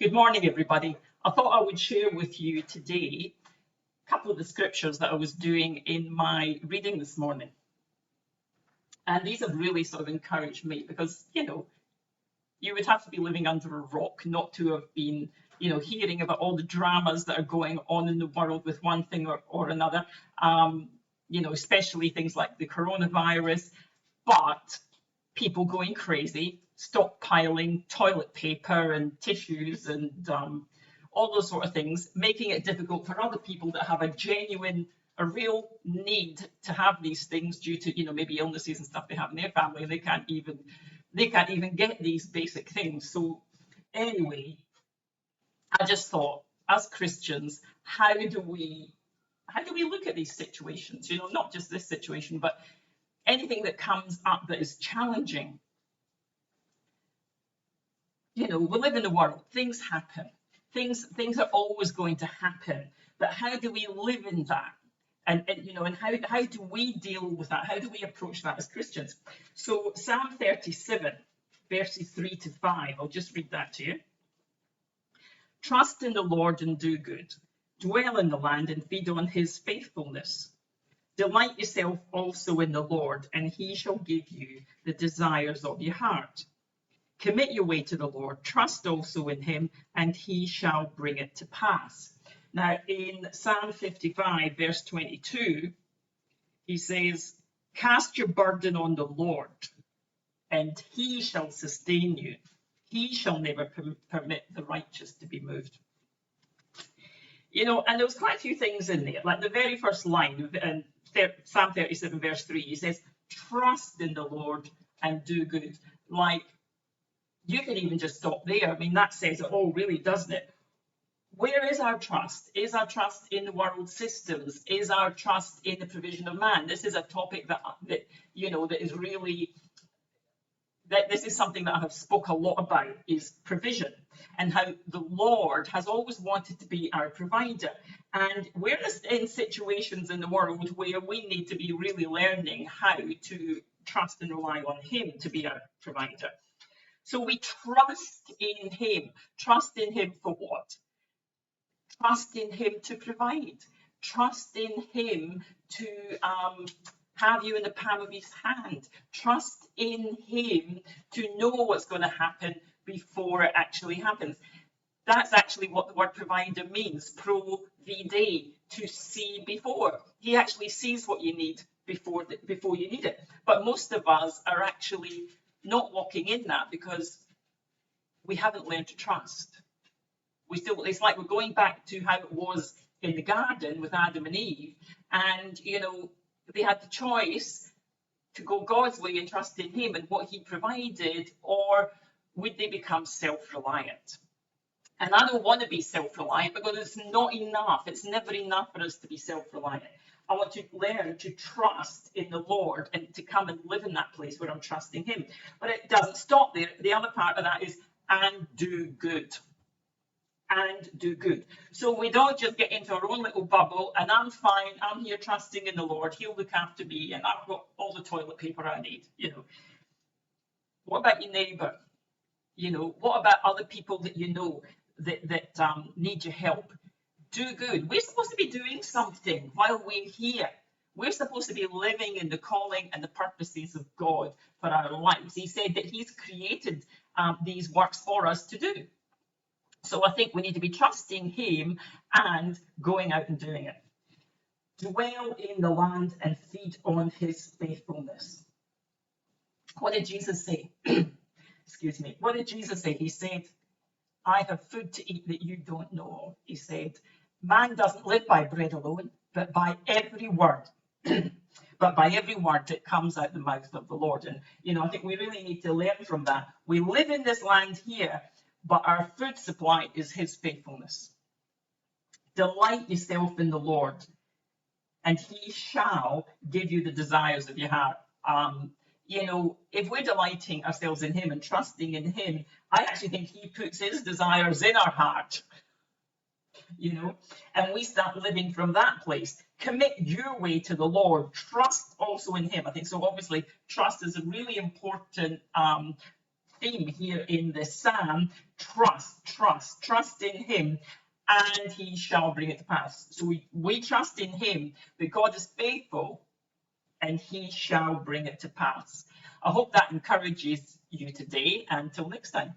Good morning, everybody. I thought I would share with you today a couple of the scriptures that I was doing in my reading this morning. And these have really sort of encouraged me because, you would have to be living under a rock not to have been, hearing about all the dramas that are going on in the world with one thing or another, especially things like the coronavirus, but people going crazy, stockpiling toilet paper and tissues and all those sort of things, making it difficult for other people that have a real need to have these things due to, maybe illnesses and stuff they have in their family, and they can't even get these basic things. So anyway, I just thought, as Christians, how do we look at these situations? Not just this situation, but anything that comes up that is challenging. We live in the world, things happen, things are always going to happen, but how do we live in that? And how do we deal with that? How do we approach that as Christians? So Psalm 37, verses 3 to 5, I'll just read that to you. Trust in the Lord and do good. Dwell in the land and feed on his faithfulness. Delight yourself also in the Lord, and he shall give you the desires of your heart. Commit your way to the Lord, trust also in him, and he shall bring it to pass. Now, in Psalm 55, verse 22, he says, cast your burden on the Lord, and he shall sustain you. He shall never permit the righteous to be moved. And there was quite a few things in there, like the very first line, Psalm 37, verse 3, he says, trust in the Lord and do good. Like, you can even just stop there. I mean, that says it all, really, doesn't it? Where is our trust? Is our trust in the world systems? Is our trust in the provision of man? This is a topic that is really, that this is something that I have spoke a lot about, is provision, and how the Lord has always wanted to be our provider. And we're in situations in the world where we need to be really learning how to trust and rely on him to be our provider. So we trust in him. Trust in him for what? Trust in him to provide. Trust in him to have you in the palm of his hand. Trust in him to know what's going to happen before it actually happens. That's actually what the word provider means, provide, to see before. He actually sees what you need before you need it. But most of us are actually not walking in that because we haven't learned to trust. It's like we're going back to how it was in the garden with Adam and Eve, and they had the choice to go God's way and trust in him and what he provided, or would they become self-reliant? And I don't want to be self-reliant because it's not enough. It's never enough for us to be self-reliant. I want to learn to trust in the Lord and to come and live in that place where I'm trusting him. But it doesn't stop there. The other part of that is, and do good. And do good. So we don't just get into our own little bubble and I'm fine, I'm here trusting in the Lord, he'll look after me, and I've got all the toilet paper I need. What about your neighbour? What about other people that that need your help? Do good. We're supposed to be doing something while we're here. We're supposed to be living in the calling and the purposes of God for our lives. He said that he's created these works for us to do. So I think we need to be trusting him and going out and doing it. Dwell in the land and feed on his faithfulness. What did Jesus say? Excuse me. What did Jesus say? He said, I have food to eat that you don't know. He said, man doesn't live by bread alone, but by every word. But by every word that comes out the mouth of the Lord. And, I think we really need to learn from that. We live in this land here, but our food supply is his faithfulness. Delight yourself in the Lord, and he shall give you the desires of your heart. If we're delighting ourselves in him and trusting in him, I actually think he puts his desires in our heart. And we start living from that place. Commit your way to the Lord. Trust also in him. I think so. Obviously, trust is a really important theme here in the psalm. Trust in him, and he shall bring it to pass. So we trust in him, that God is faithful, and he shall bring it to pass. I hope that encourages you today. Until next time.